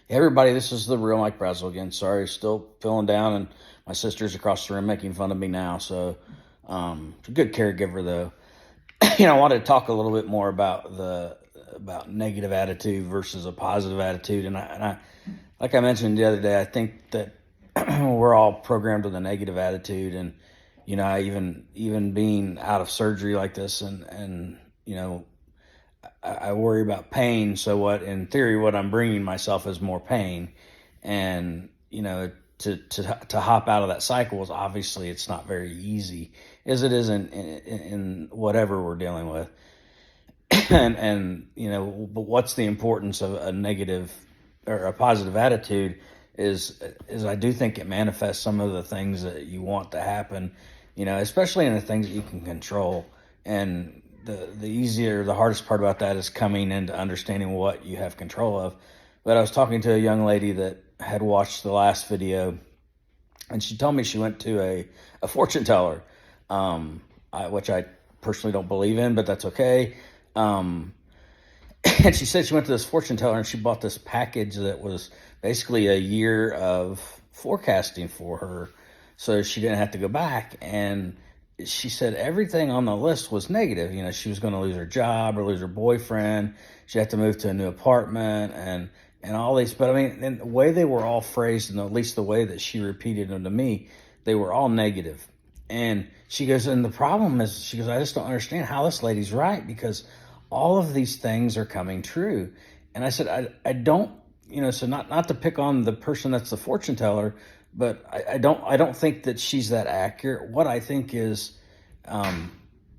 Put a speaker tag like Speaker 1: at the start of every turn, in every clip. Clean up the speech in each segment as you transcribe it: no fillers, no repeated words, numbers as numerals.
Speaker 1: Hey everybody, this is the real Mike Brazel again. Sorry, still feeling down, and my sister's across the room making fun of me now. So, a good caregiver though. I wanted to talk a little bit more about the about negative attitude versus a positive attitude, and I like I mentioned the other day, I think that we're all programmed with a negative attitude, and I even being out of surgery like this, and I worry about pain. So what, in theory, what I'm bringing myself is more pain, and to hop out of that cycle is obviously it's not very easy, as it is in whatever we're dealing with. But what's the importance of a negative or a positive attitude is I do think it manifests some of the things that you want to happen, especially in the things that you can control. And the hardest part about that is coming into understanding what you have control of. But I was talking to a young lady that had watched the last video, and she told me she went to a fortune teller, which I personally don't believe in, but that's okay. Um, and she said she went to this fortune teller and she bought this package that was basically a year of forecasting for her, so she didn't have to go back. And she said everything on the list was negative. She was going to lose her job or lose her boyfriend. She had to move to a new apartment and all these. But I mean, and the way they were all phrased, and at least the way that she repeated them to me, they were all negative. And she goes, and the problem is, she goes, I just don't understand how this lady's right, because all of these things are coming true. And I said, I don't, so not to pick on the person that's the fortune teller, but I don't think that she's that accurate. What I think is,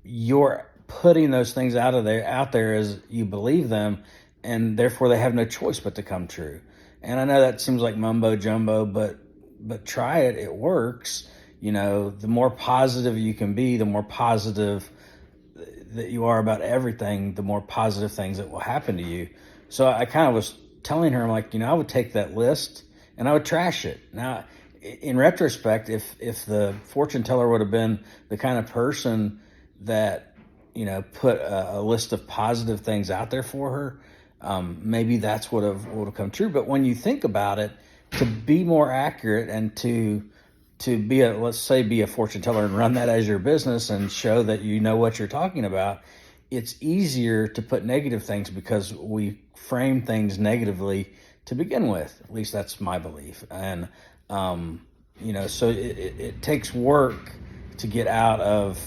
Speaker 1: you're putting those things out there as you believe them, and therefore they have no choice but to come true. And I know that seems like mumbo jumbo, but try it. It works. The more positive you can be, the more positive that you are about everything, the more positive things that will happen to you. So I kind of was telling her, I'm like, I would take that list and I would trash it. Now, in retrospect, if the fortune teller would have been the kind of person that, put a list of positive things out there for her, maybe that's would have come true. But when you think about it, to be more accurate and to be let's say, be a fortune teller and run that as your business and show that you know what you're talking about, it's easier to put negative things because we frame things negatively to begin with. At least that's my belief. And, so it takes work to get out of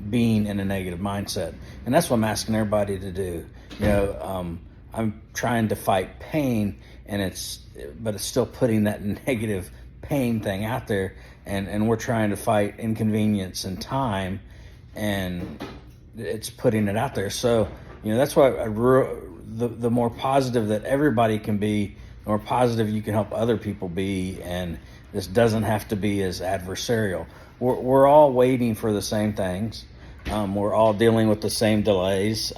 Speaker 1: being in a negative mindset. And that's what I'm asking everybody to do. I'm trying to fight pain, but it's still putting that negative pain thing out there, and we're trying to fight inconvenience and time, and it's putting it out there. So that's why the more positive that everybody can be, the more positive you can help other people be, and this doesn't have to be as adversarial. We're all waiting for the same things. We're all dealing with the same delays.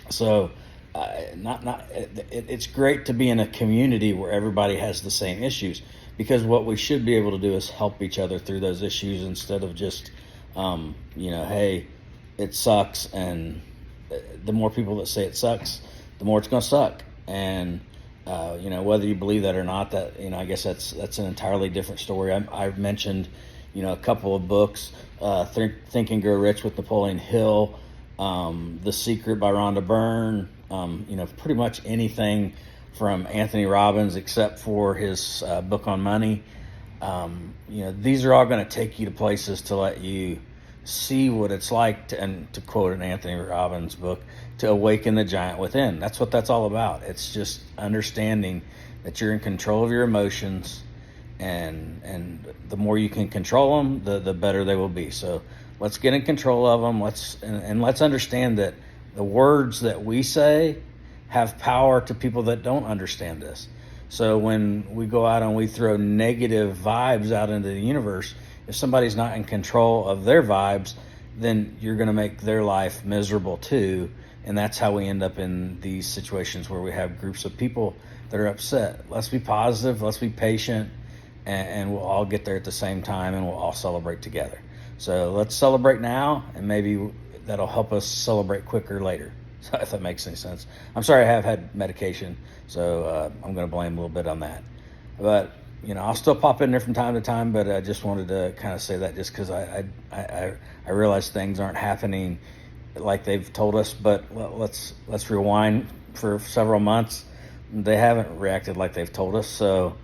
Speaker 1: So it's great to be in a community where everybody has the same issues, because what we should be able to do is help each other through those issues, instead of just, hey, it sucks. And the more people that say it sucks, the more it's going to suck. And, whether you believe that or not, that, I guess that's an entirely different story. I've mentioned, a couple of books, Think and Grow Rich with Napoleon Hill, The Secret by Rhonda Byrne, pretty much anything from Anthony Robbins, except for his book on money. These are all going to take you to places to let you see what it's like and to quote an Anthony Robbins book, to awaken the giant within. That's what that's all about. It's just understanding that you're in control of your emotions, and the more you can control them, the better they will be. So let's get in control of them. Let's understand that the words that we say have power to people that don't understand this. So when we go out and we throw negative vibes out into the universe, if somebody's not in control of their vibes, then you're going to make their life miserable too. And that's how we end up in these situations where we have groups of people that are upset. Let's be positive, let's be patient, and we'll all get there at the same time, and we'll all celebrate together. So let's celebrate now, and maybe that'll help us celebrate quicker later. So if that makes any sense. I'm sorry, I have had medication, so I'm going to blame a little bit on that. But I'll still pop in there from time to time. But I just wanted to kind of say that just because I realize things aren't happening like they've told us. But let's rewind for several months. They haven't reacted like they've told us, so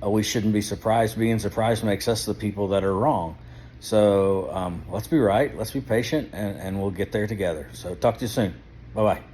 Speaker 1: we shouldn't be surprised. Being surprised makes us the people that are wrong. So let's be right, let's be patient, and we'll get there together. So talk to you soon. Bye-bye.